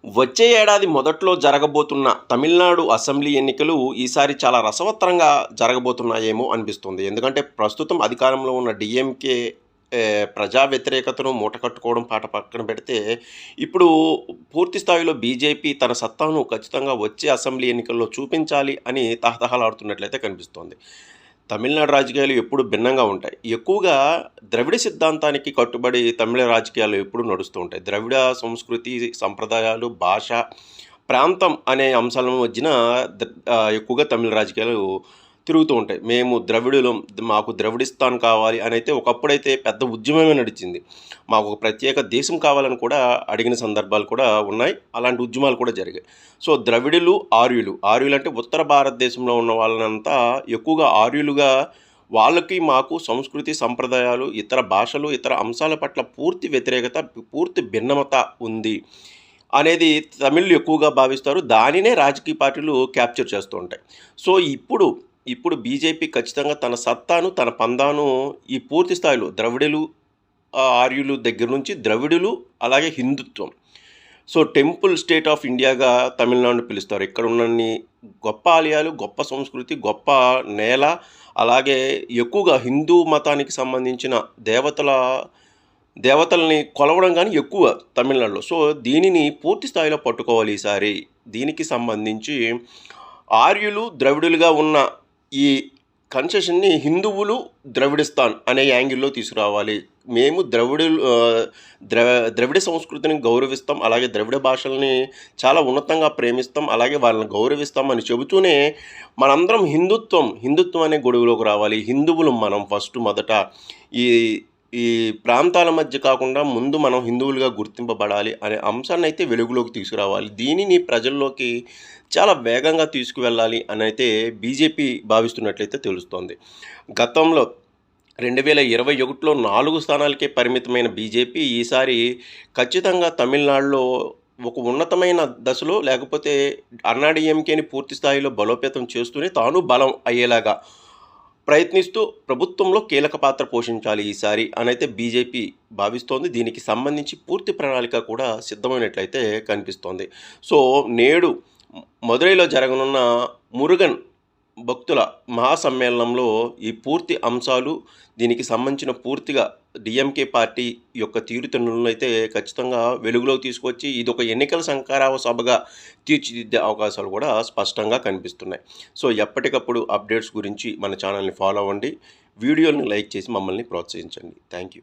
వచ్చే ఏడాది మొదట్లో జరగబోతున్న తమిళనాడు అసెంబ్లీ ఎన్నికలు ఈసారి చాలా రసవత్తరంగా జరగబోతున్నాయేమో అనిపిస్తుంది. ఎందుకంటే ప్రస్తుతం అధికారంలో ఉన్న డీఎంకే ప్రజా వ్యతిరేకతను మూటకట్టుకోవడం పాట పక్కన పెడితే, ఇప్పుడు పూర్తి స్థాయిలో బీజేపీ తన సత్తాను ఖచ్చితంగా వచ్చే అసెంబ్లీ ఎన్నికల్లో చూపించాలి అని తహతహలాడుతున్నట్లయితే కనిపిస్తోంది. తమిళనాడు రాజకీయాలు ఎప్పుడు భిన్నంగా ఉంటాయి. ఎక్కువగా ద్రవిడ సిద్ధాంతానికి కట్టుబడి తమిళ రాజకీయాలు ఎప్పుడూ నడుస్తూ ఉంటాయి. ద్రవిడ సంస్కృతి, సంప్రదాయాలు, భాష, ప్రాంతం అనే అంశాల మధ్యన ఎక్కువగా తమిళ రాజకీయాలు తిరుగుతూ ఉంటాయి. మేము ద్రవిడులం, మాకు ద్రవిడిస్తాన్ కావాలి అనైతే ఒకప్పుడైతే పెద్ద ఉద్యమమే నడిచింది. మాకు ఒక ప్రత్యేక దేశం కావాలని కూడా అడిగిన సందర్భాలు కూడా ఉన్నాయి. అలాంటి ఉద్యమాలు కూడా జరిగాయి. సో, ద్రవిడులు, ఆర్యులు. ఆర్యులంటే ఉత్తర భారతదేశంలో ఉన్న వాళ్ళనంతా ఎక్కువగా ఆర్యులుగా వాళ్ళకి, మాకు సంస్కృతి, సంప్రదాయాలు, ఇతర భాషలు, ఇతర అంశాల పట్ల పూర్తి వ్యతిరేకత, పూర్తి భిన్నమత ఉంది అనేది తమిళ్లు ఎక్కువగా భావిస్తారు. దానినే రాజకీయ పార్టీలు క్యాప్చర్ చేస్తూ ఉంటాయి. సో, ఇప్పుడు బీజేపీ ఖచ్చితంగా తన సత్తాను, తన పందాను ఈ పూర్తి స్థాయిలో ద్రవిడులు, ఆర్యులు దగ్గర నుంచి ద్రవిడులు, అలాగే హిందుత్వం. సో, టెంపుల్ స్టేట్ ఆఫ్ ఇండియాగా తమిళనాడుని పిలుస్తారు. ఇక్కడ ఉన్నన్ని గొప్ప ఆలయాలు, గొప్ప సంస్కృతి, గొప్ప నేల, అలాగే ఎక్కువగా హిందూ మతానికి సంబంధించిన దేవతల్ని కొలవడం గానీ ఎక్కువ తమిళనాడులో. సో, దీనిని పూర్తి స్థాయిలో పట్టుకోవాలి ఈసారి. దీనికి సంబంధించి ఆర్యులు, ద్రవిడులుగా ఉన్న ఈ కన్సెషన్‌ని హిందువులు, ద్రవిడిస్తాన్ అనే యాంగిల్‌లో తీసుకురావాలి. మేము ద్రవిడ సంస్కృతిని గౌరవిస్తాం. అలాగే ద్రవిడ భాషల్ని చాలా ఉన్నతంగా ప్రేమిస్తాం. అలాగే వాళ్ళని గౌరవిస్తాం అని చెబుతూనే మనందరం హిందుత్వం అనే గొడుగులోకి రావాలి. హిందువులం మనం మొదట. ఈ ఈ ప్రాంతాల మధ్య కాకుండా ముందు మనం హిందువులుగా గుర్తింపబడాలి అనే అంశాన్నయితే వెలుగులోకి తీసుకురావాలి. దీనిని ప్రజల్లోకి చాలా వేగంగా తీసుకువెళ్ళాలి అనైతే బీజేపీ భావిస్తున్నట్లయితే తెలుస్తోంది. గతంలో 2021లో 4 స్థానాలకే పరిమితమైన బీజేపీ ఈసారి ఖచ్చితంగా తమిళనాడులో ఒక ఉన్నతమైన దశలో, లేకపోతే అన్నాడీఎంకేని పూర్తి స్థాయిలో బలోపేతం చేస్తూనే తాను బలం అయ్యేలాగా ప్రయత్నిస్తూ ప్రభుత్వంలో కీలక పాత్ర పోషించాలి ఈసారి అనైతే బీజేపీ భావిస్తోంది. దీనికి సంబంధించి పూర్తి ప్రణాళిక కూడా సిద్ధమైనట్లయితే కనిపిస్తోంది. సో, నేడు మదురైలో జరగనున్న మురుగన్ భక్తుల మహాసమ్మేళనంలో ఈ పూర్తి అంశాలు, దీనికి సంబంధించిన పూర్తిగా డీఎంకే పార్టీ యొక్క తీరుతెన్నులను అయితే ఖచ్చితంగా వెలుగులోకి తీసుకొచ్చి ఇదొక ఎన్నికల శంఖారావ సభగా తీర్చిదిద్దే అవకాశాలు కూడా స్పష్టంగా కనిపిస్తున్నాయి. సో, ఎప్పటికప్పుడు అప్డేట్స్ గురించి మన ఛానల్ని ఫాలో అవ్వండి. వీడియోని లైక్ చేసి మమ్మల్ని ప్రోత్సహించండి. Thank you.